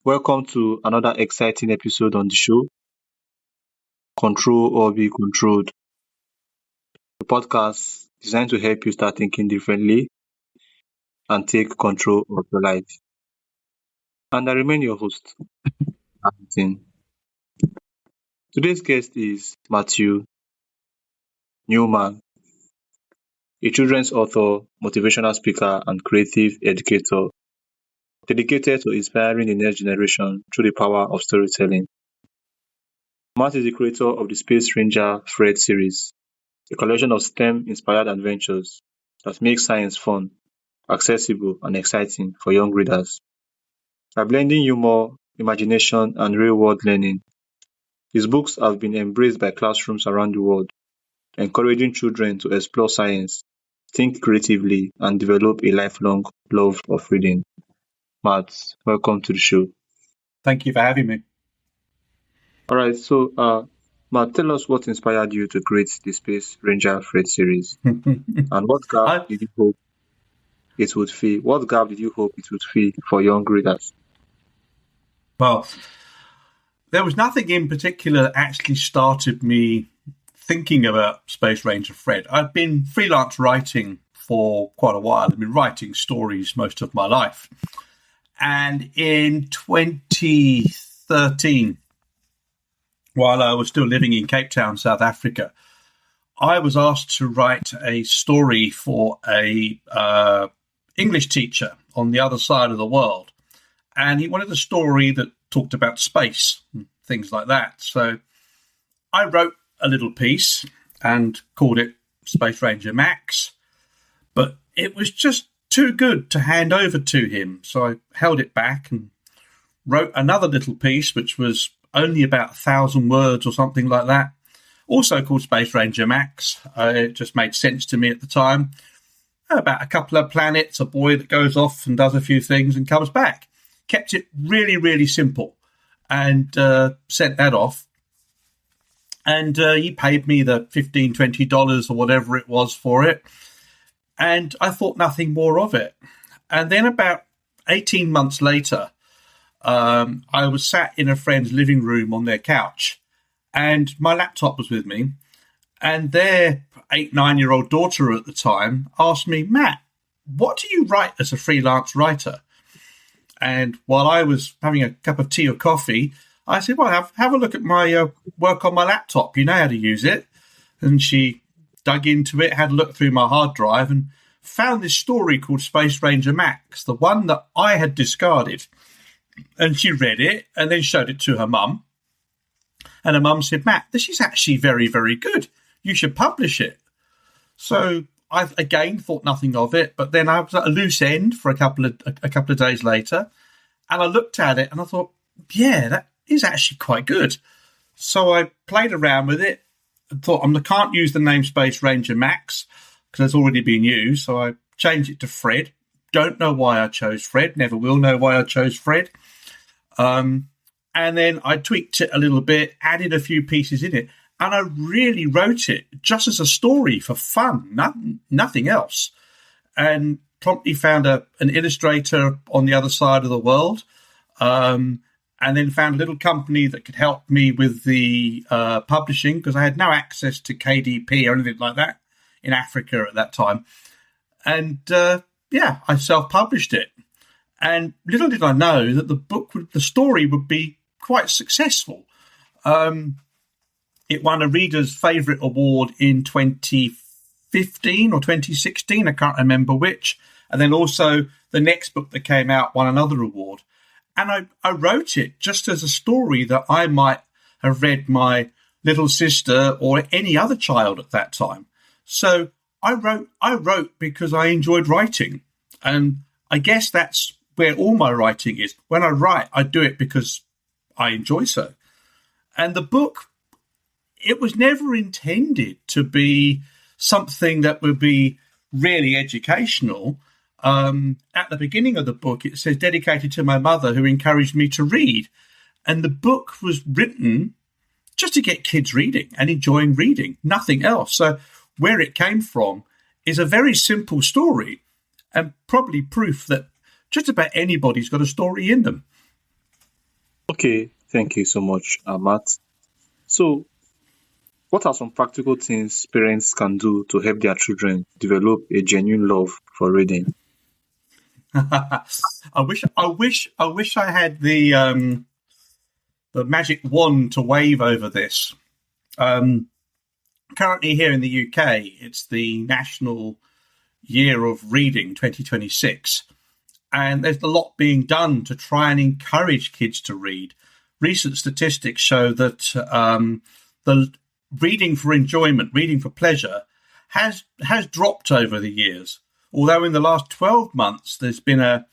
Welcome to another exciting episode on the show, Control or Be Controlled, the podcast designed to help you start thinking differently and take control of your life. And I remain your host, Martin. Today's guest is Matthew Newman, a children's author, motivational speaker, and creative educator dedicated to inspiring the next generation through the power of storytelling. Matt is the creator of the Space Ranger Fred series, a collection of STEM-inspired adventures that make science fun, accessible, and exciting for young readers. By blending humor, imagination, and real-world learning, his books have been embraced by classrooms around the world, encouraging children to explore science, think creatively, and develop a lifelong love of reading. Matt, welcome to the show. Thank you for having me. All right, so Matt, tell us what inspired you to create the Space Ranger Fred series, and what gap did you hope it would fill? What gap did you hope it would fill for young readers? Well, there was nothing in particular that actually started me thinking about Space Ranger Fred. I've been freelance writing for quite a while. I've been writing stories most of my life. And in 2013, while I was still living in Cape Town, South Africa, I was asked to write a story for a English teacher on the other side of the world. And he wanted a story that talked about space and things like that. So I wrote a little piece and called it Space Ranger Max, but it was just too good to hand over to him. So I held it back and wrote another little piece, which was only about 1,000 words or something like that, also called Space Ranger Max. It just made sense to me at the time. About a couple of planets, a boy that goes off and does a few things and comes back. Kept it really, really simple and sent that off. And he paid me the $15, $20 or whatever it was for it. And I thought nothing more of it. And then about 18 months later, I was sat in a friend's living room on their couch, and my laptop was with me. And their 8-9-year-old daughter at the time asked me, "Matt, what do you write as a freelance writer?" And while I was having a cup of tea or coffee, I said, "Well, have a look at my work on my laptop. You know how to use it." And she dug into it, had a look through my hard drive, and found this story called Space Ranger Max, the one that I had discarded. And she read it and then showed it to her mum. And her mum said, "Matt, this is actually very, very good. You should publish it." So I again thought nothing of it, but then I was at a loose end for a couple of days later, and I looked at it and I thought, yeah, that is actually quite good. So I played around with it and thought, I can't use the name Space Ranger Max because it's already been used. So I changed it to Fred. Don't know why I chose Fred. Never will know why I chose Fred. And then I tweaked it a little bit, added a few pieces in it, and I really wrote it just as a story for fun, nothing else. And promptly found an illustrator on the other side of the world, and then found a little company that could help me with the publishing, because I had no access to KDP or anything like that in Africa at that time. And I self-published it. And little did I know that the story would be quite successful. It won a Reader's Favourite Award in 2015 or 2016, I can't remember which. And then also the next book that came out won another award. And I wrote it just as a story that I might have read my little sister or any other child at that time. So I wrote because I enjoyed writing. And I guess that's where all my writing is. When I write, I do it because I enjoy so. And the book, it was never intended to be something that would be really educational. At the beginning of the book, it says, "Dedicated to my mother who encouraged me to read." And the book was written just to get kids reading and enjoying reading, nothing else. So where it came from is a very simple story, and probably proof that just about anybody's got a story in them. Okay, thank you so much, Matt. So, what are some practical things parents can do to help their children develop a genuine love for reading? I wish I had the magic wand to wave over this. Um, Currently here in the UK, it's the National Year of Reading 2026, and there's a lot being done to try and encourage kids to read. Recent statistics show that the reading for enjoyment, reading for pleasure, has dropped over the years. Although in the last 12 months there's been a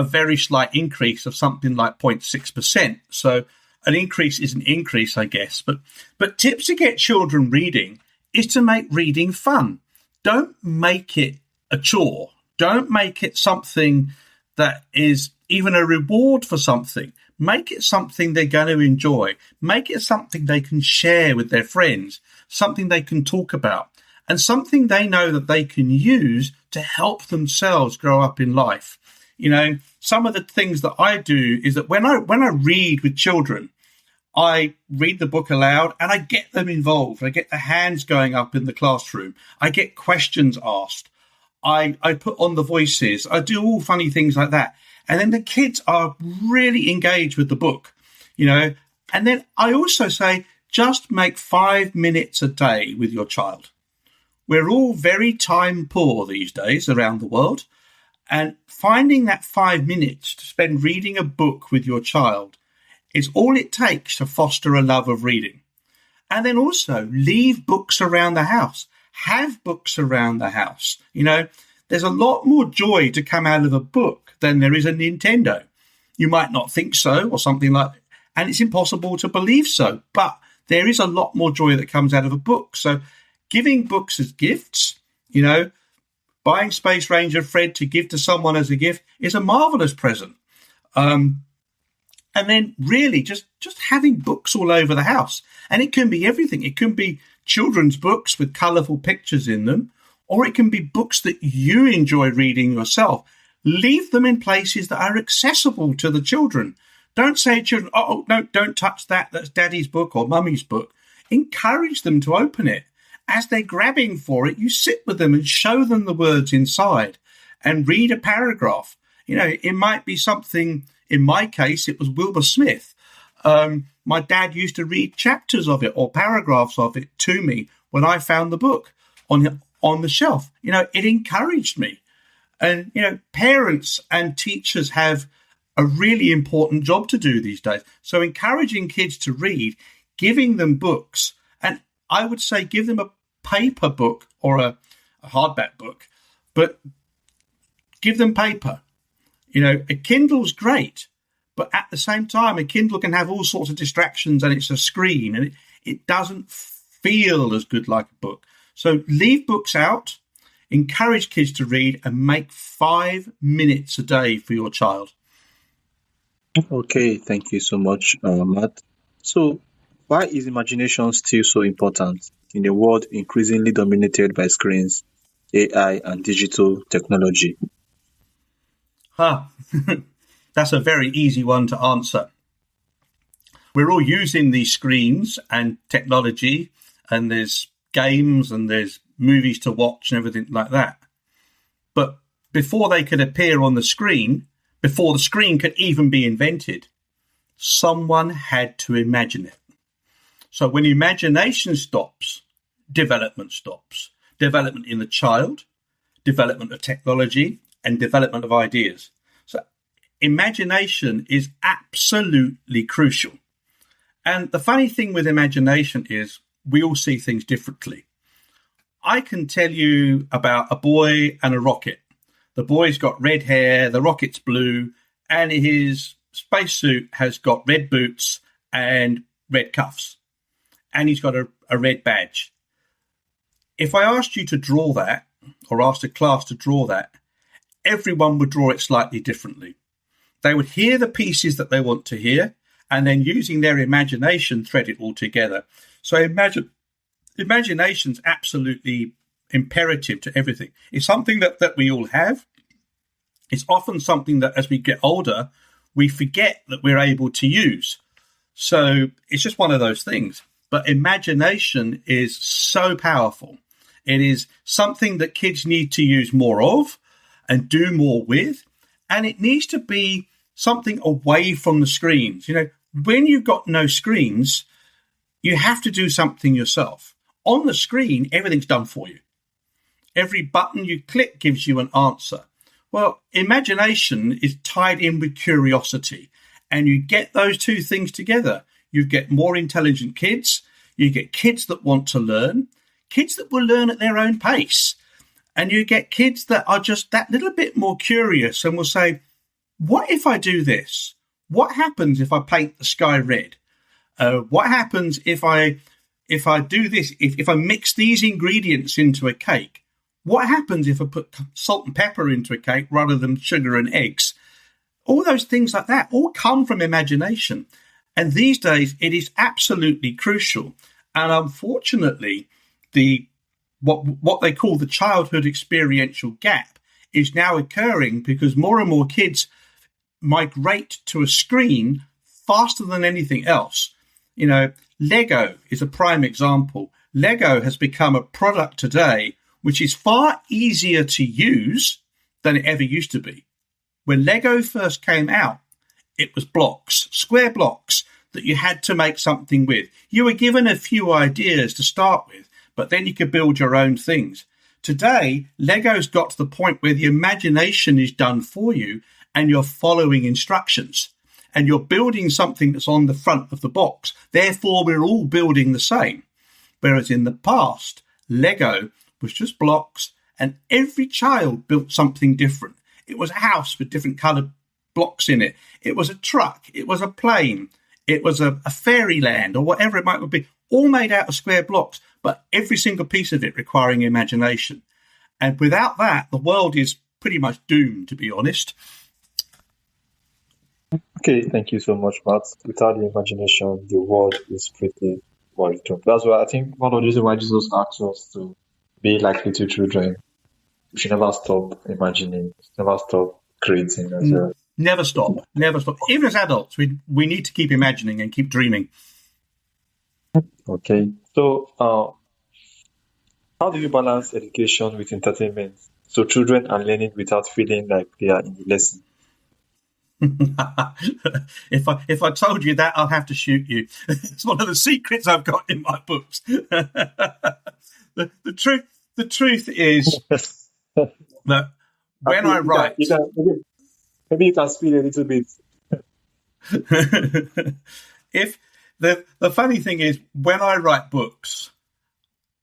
very slight increase of something like 0.6%. So an increase is an increase, I guess. But tips to get children reading is to make reading fun. Don't make it a chore. Don't make it something that is even a reward for something. Make it something they're going to enjoy. Make it something they can share with their friends, something they can talk about, and something they know that they can use to help themselves grow up in life. You know, some of the things that I do is that when I read with children, I read the book aloud and I get them involved. I get the hands going up in the classroom. I get questions asked. I put on the voices. I do all funny things like that. And then the kids are really engaged with the book, you know. And then I also say, just make 5 minutes a day with your child. We're all very time poor these days around the world. And finding that 5 minutes to spend reading a book with your child is all it takes to foster a love of reading. And then also leave books around the house. Have books around the house. You know, there's a lot more joy to come out of a book than there is a Nintendo. You might not think so or something like that. And it's impossible to believe so. But there is a lot more joy that comes out of a book. So giving books as gifts, you know, buying Space Ranger Fred to give to someone as a gift is a marvelous present. And then really just having books all over the house. And it can be everything. It can be children's books with colourful pictures in them, or it can be books that you enjoy reading yourself. Leave them in places that are accessible to the children. Don't say to children, oh, no, don't touch that. That's daddy's book or mummy's book. Encourage them to open it. As they're grabbing for it, you sit with them and show them the words inside and read a paragraph. You know, it might be something, in my case, it was Wilbur Smith. My dad used to read chapters of it or paragraphs of it to me when I found the book on the shelf. You know, it encouraged me. And, you know, parents and teachers have a really important job to do these days. So encouraging kids to read, giving them books, and I would say give them a paper book or a hardback book, but give them paper. You know, a Kindle's great, but at the same time, a Kindle can have all sorts of distractions and it's a screen and it doesn't feel as good like a book. So leave books out, encourage kids to read, and make 5 minutes a day for your child. Okay, thank you so much, Matt. So, why is imagination still so important in a world increasingly dominated by screens, AI, and digital technology? That's a very easy one to answer. We're all using these screens and technology, and there's games and there's movies to watch and everything like that. But before they could appear on the screen, before the screen could even be invented, someone had to imagine it. So when imagination stops, development stops. Development in the child, development of technology, and development of ideas. So imagination is absolutely crucial. And the funny thing with imagination is we all see things differently. I can tell you about a boy and a rocket. The boy's got red hair, the rocket's blue, and his spacesuit has got red boots and red cuffs. And he's got a red badge. If I asked you to draw that, or asked a class to draw that, everyone would draw it slightly differently. They would hear the pieces that they want to hear, and then using their imagination, thread it all together. So imagination's absolutely imperative to everything. It's something that we all have. It's often something that as we get older, we forget that we're able to use. So it's just one of those things. But imagination is so powerful. It is something that kids need to use more of and do more with. And it needs to be something away from the screens. When you've got no screens, you have to do something yourself. On the screen, everything's done for you. Every button you click gives you an answer. Well, imagination is tied in with curiosity, and you get those two things together. You get more intelligent kids. You get kids that want to learn, kids that will learn at their own pace. And you get kids that are just that little bit more curious and will say, what if I do this? What happens if I paint the sky red? What happens if I do this? If I mix these ingredients into a cake? What happens if I put salt and pepper into a cake rather than sugar and eggs? All those things like that all come from imagination. And these days, it is absolutely crucial. And unfortunately, what they call the childhood experiential gap is now occurring because more and more kids migrate to a screen faster than anything else. Lego is a prime example. Lego has become a product today which is far easier to use than it ever used to be. When Lego first came out, it was blocks, square blocks that you had to make something with. You were given a few ideas to start with, but then you could build your own things. Today, Lego's got to the point where the imagination is done for you and you're following instructions and you're building something that's on the front of the box. Therefore, we're all building the same. Whereas in the past, Lego was just blocks and every child built something different. It was a house with different coloured blocks in it. It was a truck. It was a plane. It was a fairyland or whatever it might be, all made out of square blocks, but every single piece of it requiring imagination. And without that, the world is pretty much doomed, to be honest. Okay, thank you so much, Matt. Without the imagination, the world is pretty well doomed. That's why I think one of the reasons why Jesus asked us to be like little children. We should never stop imagining, never stop creating as well. Never stop. Even as adults, we need to keep imagining and keep dreaming. Okay. So, how do you balance education with entertainment? So children are learning without feeling like they are in the lesson. If I told you that, I'll have to shoot you. It's one of the secrets I've got in my books. The truth is that when I write, maybe you can speak a little bit. If the funny thing is, when I write books,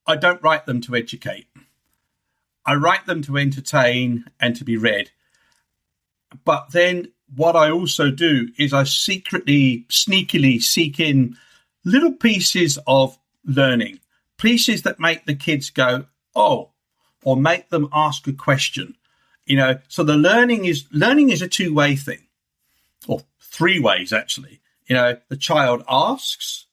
I don't write them to educate. I write them to entertain and to be read. But then what I also do is I sneakily seek in little pieces of learning, pieces that make the kids go, oh, or make them ask a question. So the learning is a two-way thing, or three ways, actually. The child asks,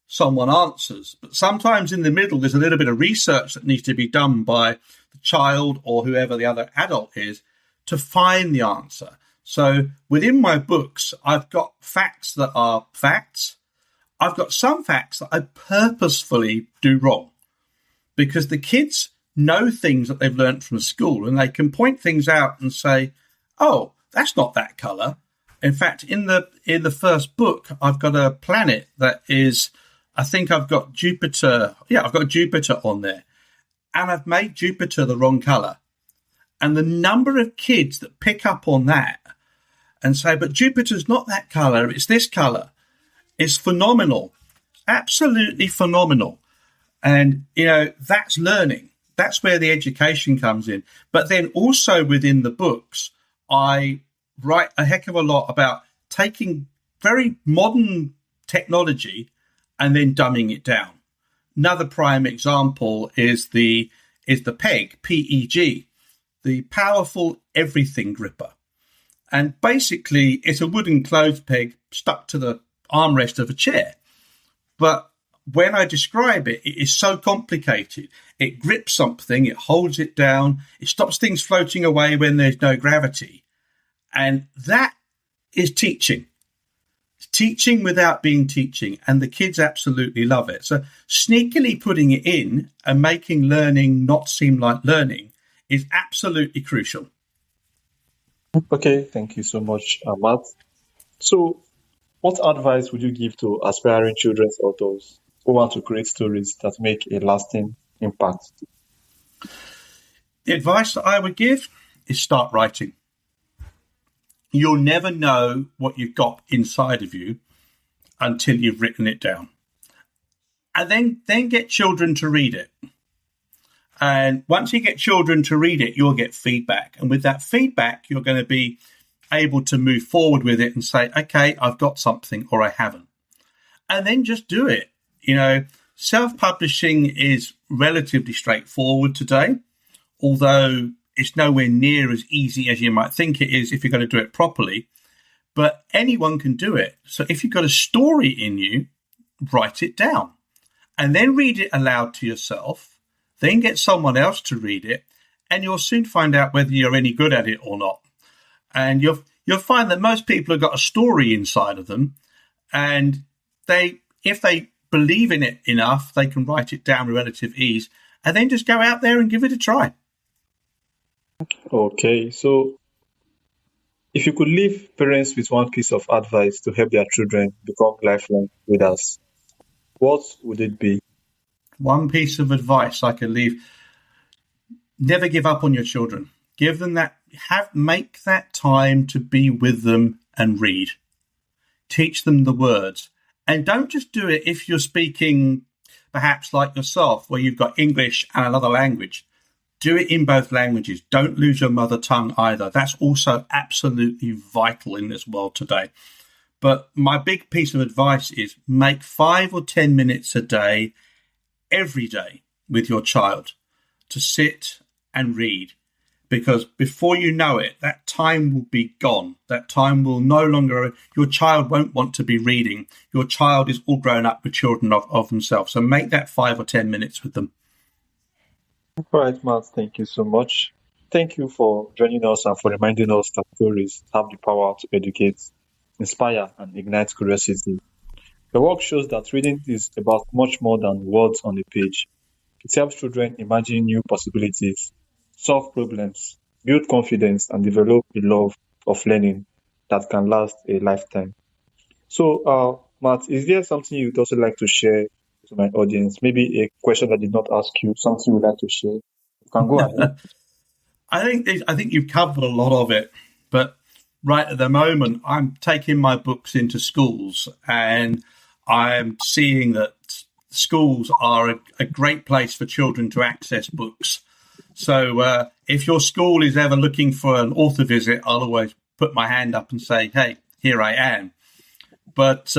someone answers. But sometimes in the middle, there's a little bit of research that needs to be done by the child or whoever the other adult is to find the answer. So within my books, I've got facts that are facts. I've got some facts that I purposefully do wrong because the kids know things that they've learned from school and they can point things out and say, oh, that's not that colour. In fact, in the first book, I've got a planet that is, I think I've got Jupiter. Yeah, I've got Jupiter on there. And I've made Jupiter the wrong colour. And the number of kids that pick up on that and say, but Jupiter's not that colour, it's this colour, is phenomenal. Absolutely phenomenal. And, that's learning. That's where the education comes in. But then also within the books, I write a heck of a lot about taking very modern technology and then dumbing it down. Another prime example is the PEG, P-E-G, the powerful everything gripper. And basically, it's a wooden clothes peg stuck to the armrest of a chair. But when I describe it, it is so complicated. It grips something, it holds it down, it stops things floating away when there's no gravity. And that is teaching. Teaching without being teaching, and the kids absolutely love it. So sneakily putting it in and making learning not seem like learning is absolutely crucial. Okay, thank you so much, Matt. So, what advice would you give to aspiring children's authors who want to create stories that make a lasting impact? The advice that I would give is start writing. You'll never know what you've got inside of you until you've written it down. And then get children to read it. And once you get children to read it, you'll get feedback. And with that feedback, you're going to be able to move forward with it and say, okay, I've got something or I haven't. And then just do it. Self-publishing is relatively straightforward today, although it's nowhere near as easy as you might think it is if you're going to do it properly. But anyone can do it. So if you've got a story in you, write it down and then read it aloud to yourself, then get someone else to read it, and you'll soon find out whether you're any good at it or not. And you'll find that most people have got a story inside of them, and if they believe in it enough, they can write it down with relative ease, and then just go out there and give it a try. Okay, so if you could leave parents with one piece of advice to help their children become lifelong readers, what would it be? One piece of advice I could leave: never give up on your children. Give them make that time to be with them and read. Teach them the words. And don't just do it if you're speaking perhaps like yourself, where you've got English and another language. Do it in both languages. Don't lose your mother tongue either. That's also absolutely vital in this world today. But my big piece of advice is make 5 or 10 minutes a day, every day, with your child to sit and read. Because before you know it, that time will be gone. That time will no longer, your child won't want to be reading. Your child is all grown up with children of themselves. So make that 5 or 10 minutes with them. All right, Matt, thank you so much. Thank you for joining us and for reminding us that stories have the power to educate, inspire, and ignite curiosity. Your work shows that reading is about much more than words on a page. It helps children imagine new possibilities, solve problems, build confidence, and develop a love of learning that can last a lifetime. So, Matt, is there something you'd also like to share to my audience? Maybe a question I did not ask you, something you'd like to share? You can go ahead. I think you've covered a lot of it, but right at the moment, I'm taking my books into schools, and I'm seeing that schools are a great place for children to access books. So if your school is ever looking for an author visit, I'll always put my hand up and say, hey, here I am. But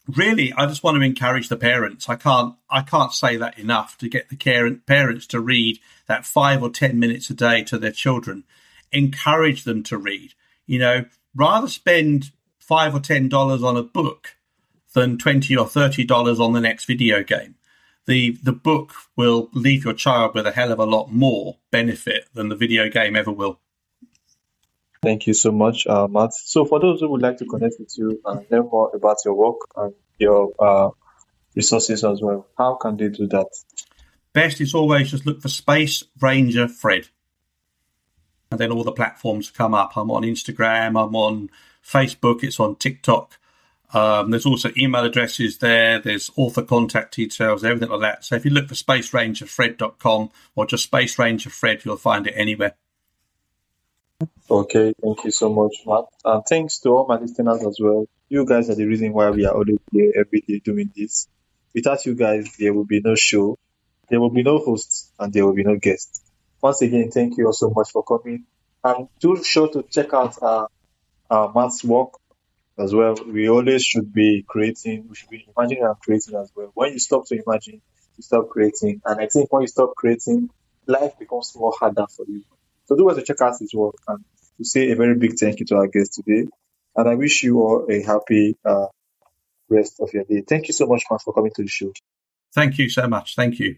really, I just want to encourage the parents. I can't say that enough, to get the parents to read that 5 or 10 minutes a day to their children. Encourage them to read. Rather spend $5 or $10 on a book than $20 or $30 on the next video game. The book will leave your child with a hell of a lot more benefit than the video game ever will. Thank you so much, Matt. So for those who would like to connect with you and learn more about your work and your resources as well, how can they do that? Best is always just look for Space Ranger Fred. And then all the platforms come up. I'm on Instagram, I'm on Facebook, it's on TikTok. There's also email addresses there. There's author contact details, everything like that. So if you look for spacerangerfred.com or just Space Ranger Fred, you'll find it anywhere. Okay, thank you so much, Matt. And thanks to all my listeners as well. You guys are the reason why we are always here every day doing this. Without you guys, there will be no show, there will be no hosts, and there will be no guests. Once again, thank you all so much for coming. And do sure to check out Matt's work as well. We always should be creating, we should be imagining and creating as well. When you stop to imagine, you stop creating. And I think when you stop creating, life becomes more harder for you. So do want to check out his work, and to say a very big thank you to our guest today. And I wish you all a happy rest of your day. Thank you so much, Matt, for coming to the show. Thank you so much. Thank you.